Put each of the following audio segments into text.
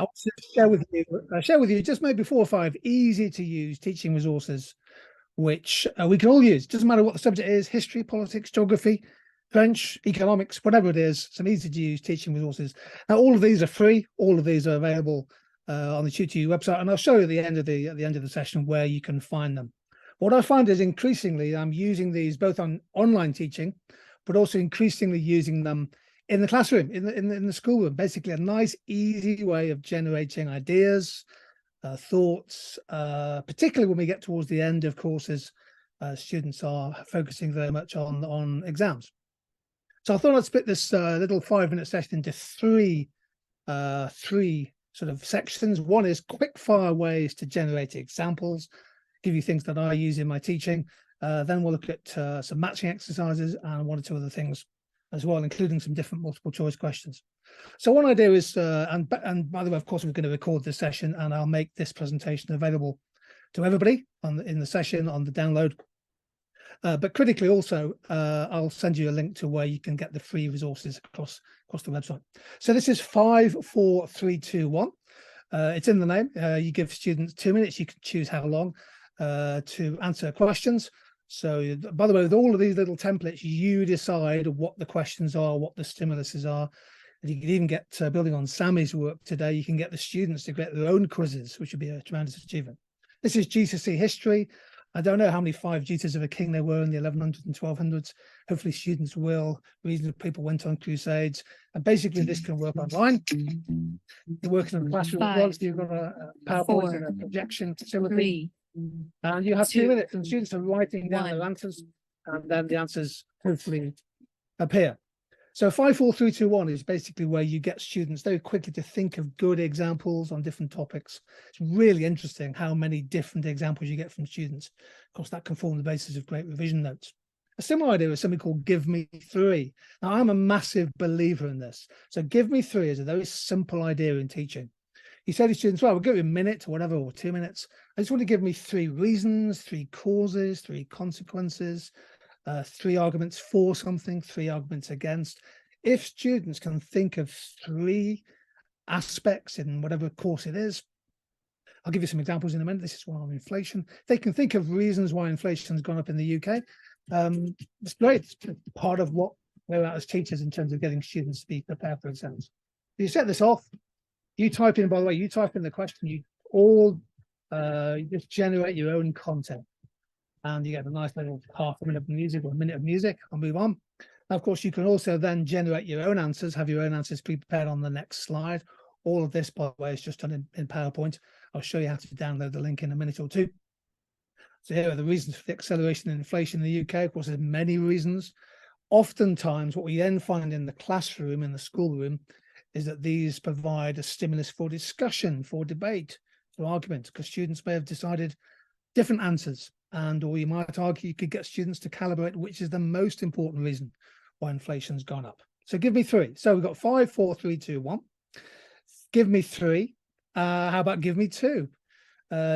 I'll share with you just maybe 4 or 5 easy to use teaching resources, which we can all use. Doesn't matter what the subject is: history, politics, geography, French, economics, whatever it is. Some easy to use teaching resources. Now, all of these are free. All of these are available on the Tutor website, and I'll show you at the end of the session where you can find them. What I find is increasingly I'm using these both on online teaching, but also increasingly using them in the classroom, in the schoolroom. Basically, a nice, easy way of generating ideas, thoughts, particularly when we get towards the end of courses. Students are focusing very much on exams. So I thought I'd split this little 5-minute session into three sort of sections. One is quick fire ways to generate examples, give you things that I use in my teaching. Then we'll look at some matching exercises and 1 or 2 other things as well, including some different multiple choice questions. So one idea is, and by the way, of course, we're going to record this session, and I'll make this presentation available to everybody in the session on the download. But critically also, I'll send you a link to where you can get the free resources across the website. So this is 5, 4, 3, 2, 1. It's in the name. You give students 2 minutes. You can choose how long to answer questions. So, by the way, with all of these little templates, you decide what the questions are, what the stimuluses are. And you can even get, building on Sammy's work today, you can get the students to get their own quizzes, which would be a tremendous achievement. This is GCSE history. I don't know how many 5 duties of a king there were in the 1100s and 1200s. Hopefully students will. Reasonable people went on crusades. And basically this can work online. You're working in a classroom as well, so you've got a PowerPoint and a projection facility. And you have 2 minutes, and students are writing down their answers, and then the answers hopefully appear. So 5, 4, 3, 2, 1 is basically where you get students very quickly to think of good examples on different topics. It's really interesting how many different examples you get from students. Of course, that can form the basis of great revision notes. A similar idea is something called Give Me 3. Now, I'm a massive believer in this. So Give Me 3 is a very simple idea in teaching. You say to students, well, we'll give you a minute or whatever, or 2 minutes. I just want to give me 3 reasons, 3 causes, 3 consequences, 3 arguments for something, 3 arguments against. If students can think of 3 aspects in whatever course it is, I'll give you some examples in a minute. This is one on inflation. They can think of reasons why inflation has gone up in the UK. It's great. It's part of what we're at as teachers in terms of getting students to be prepared for exams. You set this off. You type in, by the way, you type in the question. You just generate your own content. And you get a nice little half a minute of music or a minute of music. I'll move on. Now, of course, you can also then generate your own answers, have your own answers prepared on the next slide. All of this, by the way, is just done in PowerPoint. I'll show you how to download the link in a minute or 2. So here are the reasons for the acceleration in inflation in the UK. Of course, there's many reasons. Oftentimes, what we then find in the classroom, in the schoolroom, is that these provide a stimulus for discussion, for debate, for argument, because students may have decided different answers. Or you might argue you could get students to calibrate which is the most important reason why inflation's gone up. So give me 3. So we've got 5, 4, 3, 2, 1. Give me 3. How about give me 2?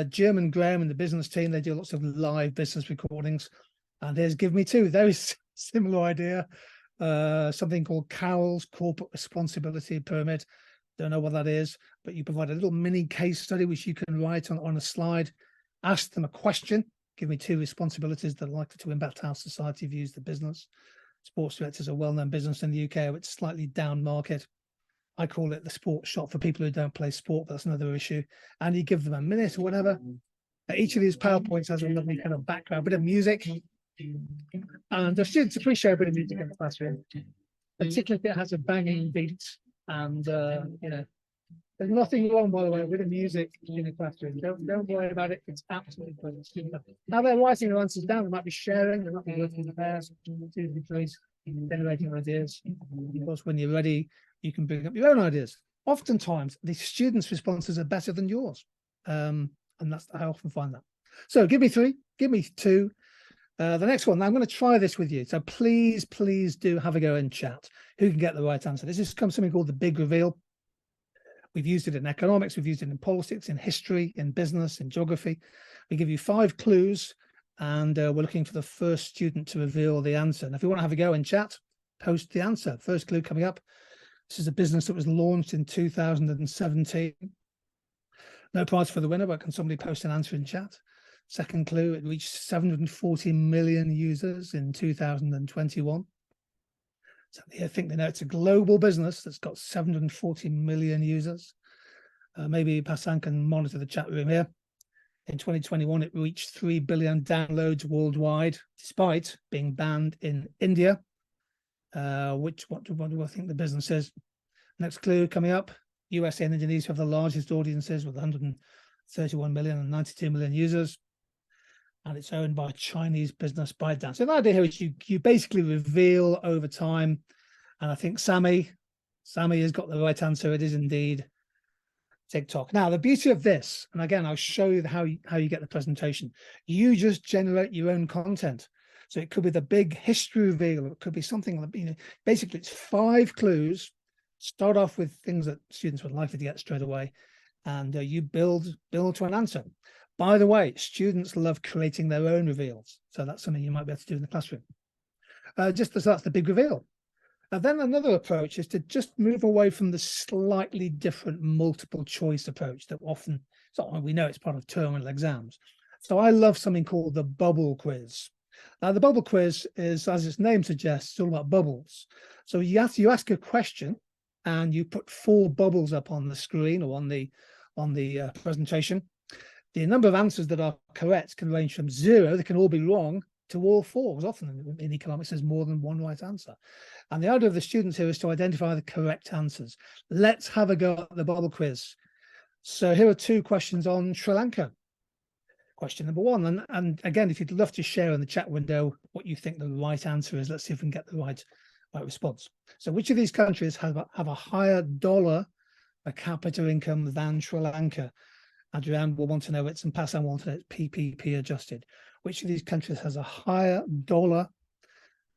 Jim and Graham and the business team, they do lots of live business recordings. And here's give me 2. Very similar idea. Something called Carroll's Corporate Responsibility Pyramid. Don't know what that is, but you provide a little mini case study which you can write on a slide. Ask them a question. Give me 2 responsibilities that are likely to impact how society views the business. Sports Direct is a well-known business in the UK. It's slightly down market. I call it the sports shop for people who don't play sport, but that's another issue. And you give them a minute or whatever. Each of these PowerPoints has a lovely kind of background, a bit of music. And the students appreciate a bit of music in the classroom, particularly if it has a banging beat. And, there's nothing wrong, by the way, with the music in the classroom. Don't worry about it. It's absolutely brilliant. Now they're writing their answers down. They might be sharing. They might be working in pairs, generating ideas. Because when you're ready, you can bring up your own ideas. Oftentimes, the students' responses are better than yours. And that's I often find that. So give me 3. Give me 2. The next one. Now I'm going to try this with you. So please do have a go in chat. Who can get the right answer? This is something called the big reveal. We've used it in economics, we've used it in politics, in history, in business, in geography. We give you 5 clues, and we're looking for the first student to reveal the answer. And if you want to have a go in chat, post the answer. First clue coming up. This is a business that was launched in 2017. No prize for the winner, but can somebody post an answer in chat? Second clue, it reached 740 million users in 2021. So I think they know it's a global business that's got 740 million users. Maybe Passan can monitor the chat room here. In 2021, it reached 3 billion downloads worldwide, despite being banned in India. What do I think the business is? Next clue coming up. USA and Indonesia have the largest audiences with 131 million and 92 million users. And it's owned by a Chinese business ByteDance. So the idea here is you basically reveal over time. And I think Sammy has got the right answer. It is indeed TikTok. Now, the beauty of this, and again, I'll show you how you get the presentation. You just generate your own content. So it could be the big history reveal, or it could be something like, basically it's 5 clues. Start off with things that students would likely to get straight away, and you build to an answer. By the way, students love creating their own reveals, so that's something you might be able to do in the classroom. Just as that's the big reveal. And then another approach is to just move away from the slightly different multiple choice approach that often, we know it's part of terminal exams. So I love something called the bubble quiz. Now, the bubble quiz is, as its name suggests, it's all about bubbles. So you ask a question, and you put 4 bubbles up on the screen or on the presentation. The number of answers that are correct can range from 0, they can all be wrong, to all 4, because often in economics there's more than one right answer. And the idea of the students here is to identify the correct answers. Let's have a go at the bubble quiz. So here are 2 questions on Sri Lanka. Question number 1, and again, if you'd love to share in the chat window what you think the right answer is, let's see if we can get the right response. So which of these countries have a higher dollar per capita income than Sri Lanka? Adrian will want to know it, and Passan will want to know it's PPP adjusted. Which of these countries has a higher dollar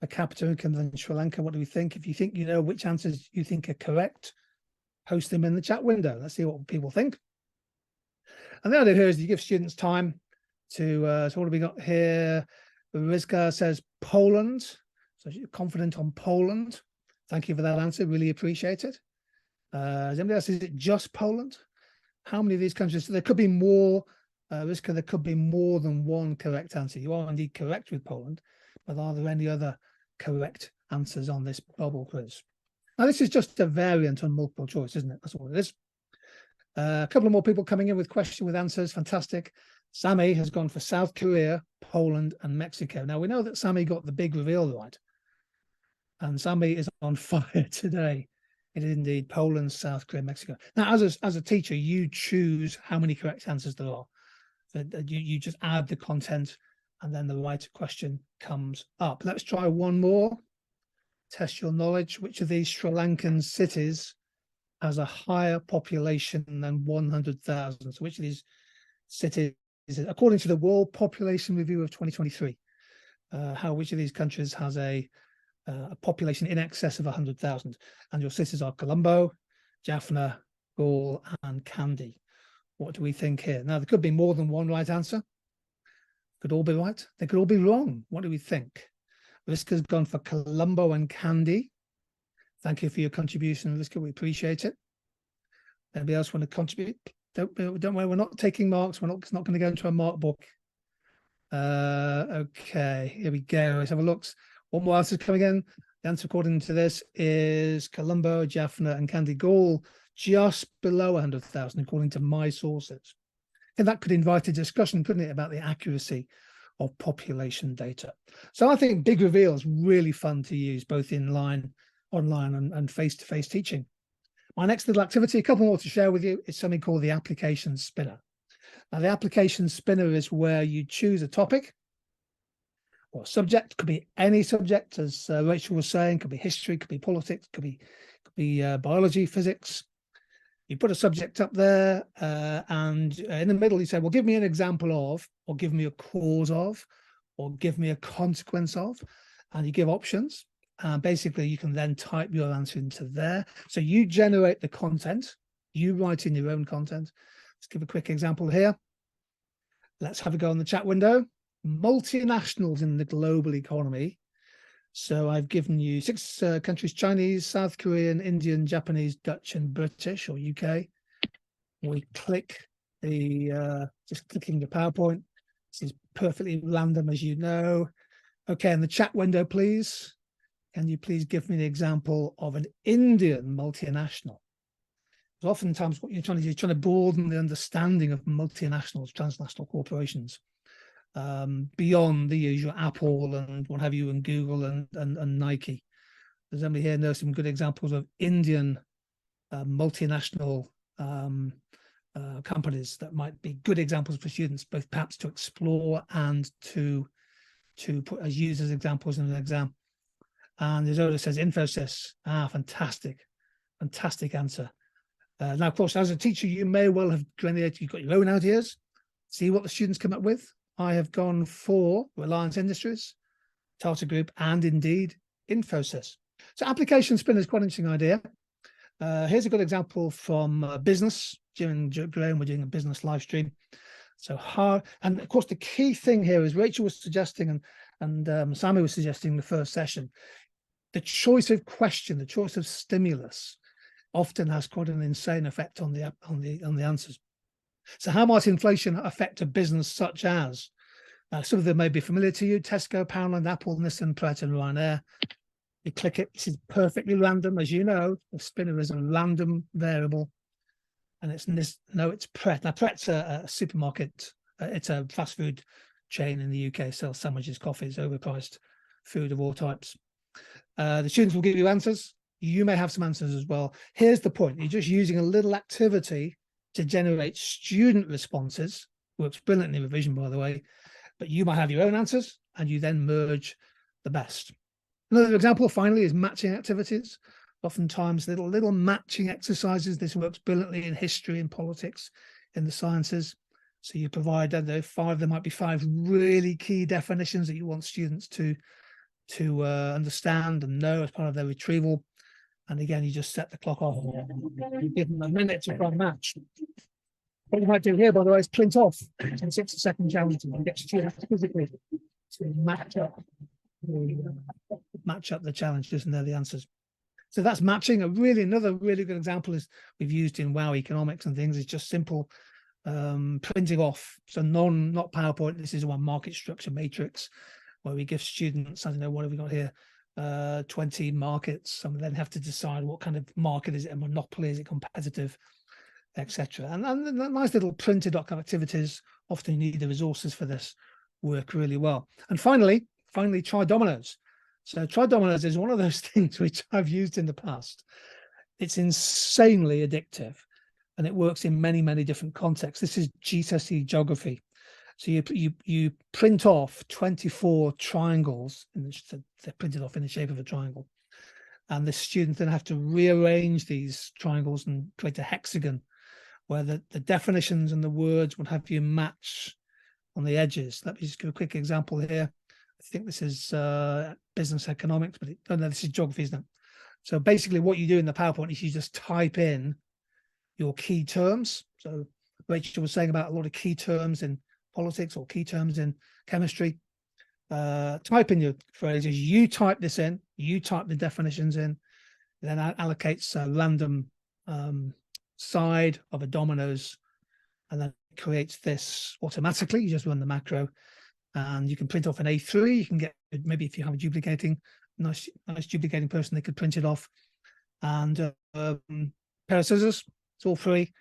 per capita income than Sri Lanka? What do we think? If you think you know which answers you think are correct, post them in the chat window. Let's see what people think. And the idea here is you give students time to, so what have we got here? Rizka says Poland. So you're confident on Poland. Thank you for that answer. Really appreciate it. Is anybody else? Is it just Poland? How many of these countries? So there could be more. Rizka, there could be more than one correct answer. You are indeed correct with Poland, but are there any other correct answers on this bubble quiz? Now, this is just a variant on multiple choice, isn't it? That's all it is. A couple of more people coming in with questions with answers. Fantastic. Sammy has gone for South Korea, Poland, and Mexico. Now, we know that Sammy got the big reveal right. And Sammy is on fire today. It is indeed Poland, South Korea, Mexico. Now, as a teacher, you choose how many correct answers there are. So you just add the content, and then the right question comes up. Let's try one more. Test your knowledge. Which of these Sri Lankan cities has a higher population than 100,000? So which of these cities, according to the World Population Review of 2023, which of these countries has a population in excess of 100,000? And your cities are Colombo, Jaffna, Gaul, and Kandy. What do we think here? Now, there could be more than one right answer. Could all be right. They could all be wrong. What do we think? Rizka's gone for Colombo and Kandy. Thank you for your contribution, Rizka. We appreciate it. Anybody else want to contribute? Don't worry, we're not taking marks. It's not going to go into a mark book. Okay, here we go. Let's have a look. One more answer coming in. The answer according to this is Colombo, Jaffna, and Kandy Gaul, just below 100,000, according to my sources. And that could invite a discussion, couldn't it, about the accuracy of population data. So I think Big Reveal is really fun to use, both online and face-to-face teaching. My next little activity, a couple more to share with you, is something called the application spinner. Now, the application spinner is where you choose a topic or subject. Could be any subject, as Rachel was saying. Could be history, could be politics, could be biology, physics. You put a subject up there, and in the middle you say, well, give me an example of, or give me a cause of, or give me a consequence of, and you give options. Basically, you can then type your answer into there. So you generate the content, you write in your own content. Let's give a quick example here. Let's have a go on the chat window. Multinationals in the global economy. So I've given you 6 countries: Chinese, South Korean, Indian, Japanese, Dutch, and British or UK. We click just clicking the PowerPoint. This is perfectly random, as you know. Okay, in the chat window, please. Can you please give me the example of an Indian multinational? Because oftentimes what you're trying to do, you're trying to broaden the understanding of multinationals, transnational corporations, beyond the usual Apple and what have you, and Google and Nike. Does anybody here know some good examples of Indian multinational companies that might be good examples for students, both perhaps to explore and to put as used as examples in an exam? And there's Oda says Infosys. Fantastic answer. Now, of course, as a teacher, you may well have you've got your own ideas. See what the students come up with. I have gone for Reliance Industries, Tata Group, and indeed Infosys. So application spin is quite an interesting idea. Here's a good example from business. Jim and Graham were doing a business live stream. So and of course, the key thing here is Rachel was suggesting and Sammy was suggesting in the first session, the choice of question, the choice of stimulus often has quite an insane effect on the answers. So how might inflation affect a business such as, some of them may be familiar to you, Tesco, Poundland, Apple, Nissan, Pret and Ryanair. You click it, this is perfectly random, as you know. The spinner is a random variable, and it's Pret. Now Pret's a supermarket, it's a fast food chain in the UK, sells sandwiches, coffees, overpriced food of all types. The students will give you answers. You may have some answers as well. Here's the point. You're just using a little activity to generate student responses. Works brilliantly in revision, by the way. But you might have your own answers, and you then merge the best. Another example, finally, is matching activities. Oftentimes, little matching exercises. This works brilliantly in history and politics, in the sciences. So you provide, there might be 5 really key definitions that you want students to understand and know as part of their retrieval. And again, you just set the clock off. You give them a minute to try and match. What you might do here, by the way, is print off a 60-second challenge and get students physically to match up the challenges, and they're the answers. So that's matching. Another really good example is we've used in WOW Economics and things is just simple printing off. So not PowerPoint. This is one market structure matrix where we give students, I don't know, what have we got here? 20 markets. Some of them have to decide what kind of market is it, a monopoly, is it competitive, etc. And the nice little printed doc activities, often you need the resources for this, work really well. And finally, try dominoes. So try dominoes is one of those things which I've used in the past. It's insanely addictive, and it works in many different contexts. This is GCSE geography. So you print off 24 triangles, and they're printed off in the shape of a triangle, and the students then have to rearrange these triangles and create a hexagon where the definitions and the words would have you match on the edges. Let me just give a quick example here. I think this is business economics, but no, this is geography, isn't it? So basically what you do in the PowerPoint is you just type in your key terms. So Rachel was saying about a lot of key terms in politics or key terms in chemistry. Type in your phrases, you type this in, you type the definitions in, then allocates a random side of a dominoes, and then creates this automatically. You just run the macro, and you can print off an A3. You can get, maybe if you have a nice duplicating person, they could print it off. And pair of scissors, it's all free.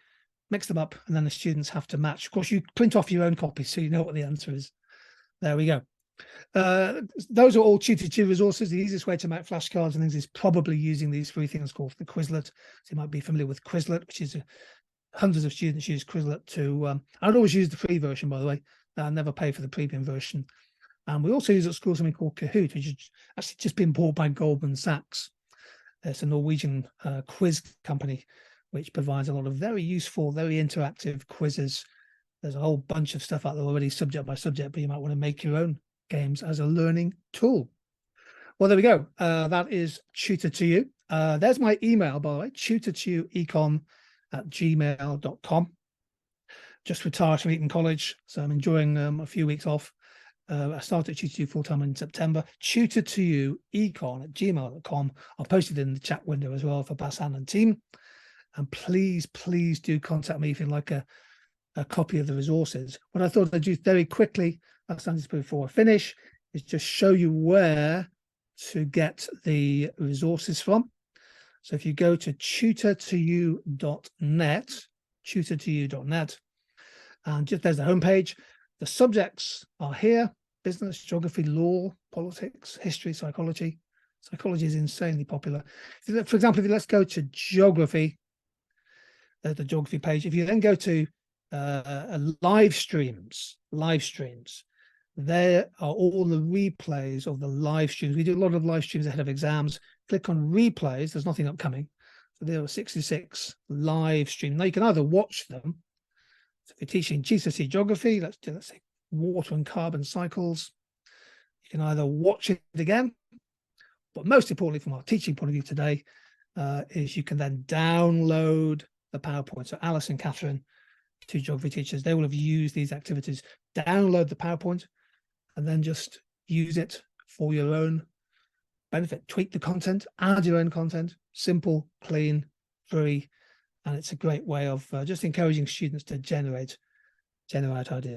Mix them up, and then the students have to match. Of course, you print off your own copy, so you know what the answer is. There we go. Those are all Tutor 2 resources. The easiest way to make flashcards and things is probably using these 3 things called the Quizlet. So you might be familiar with Quizlet, which is hundreds of students use Quizlet to. I'd always use the free version, by the way. I never pay for the premium version. And we also use at school something called Kahoot, which has actually just been bought by Goldman Sachs. It's a Norwegian quiz company, which provides a lot of very useful, very interactive quizzes. There's a whole bunch of stuff out there already, subject by subject, but you might want to make your own games as a learning tool. Well, there we go. That is Tutor to You. There's my email, by the way, tutor2econ@gmail.com. Just retired from Eton College, so I'm enjoying a few weeks off. I started Tutor to You full-time in September. tutor2econ@gmail.com. I'll post it in the chat window as well for Basan and team. And please do contact me if you'd like a a copy of the resources. What I thought I'd do very quickly, last time before I finish, is just show you where to get the resources from. So if you go to tutor2u.net, tutor2u.net, and just there's the homepage. The subjects are here: business, geography, law, politics, history, psychology. Psychology is insanely popular. For example, let's go to geography, the geography page. If you then go to live streams, there are all the replays of the live streams. We do a lot of live streams ahead of exams. Click on replays. There's nothing upcoming. So there are 66 live streams. Now you can either watch them. So if you're teaching GCSE geography, let's say water and carbon cycles, you can either watch it again, but most importantly from our teaching point of view today, is you can then download the PowerPoint. So Alice and Catherine, two geography teachers, they will have used these activities. Download the PowerPoint and then just use it for your own benefit. Tweak the content, add your own content, simple, clean, free, and it's a great way of just encouraging students to generate ideas.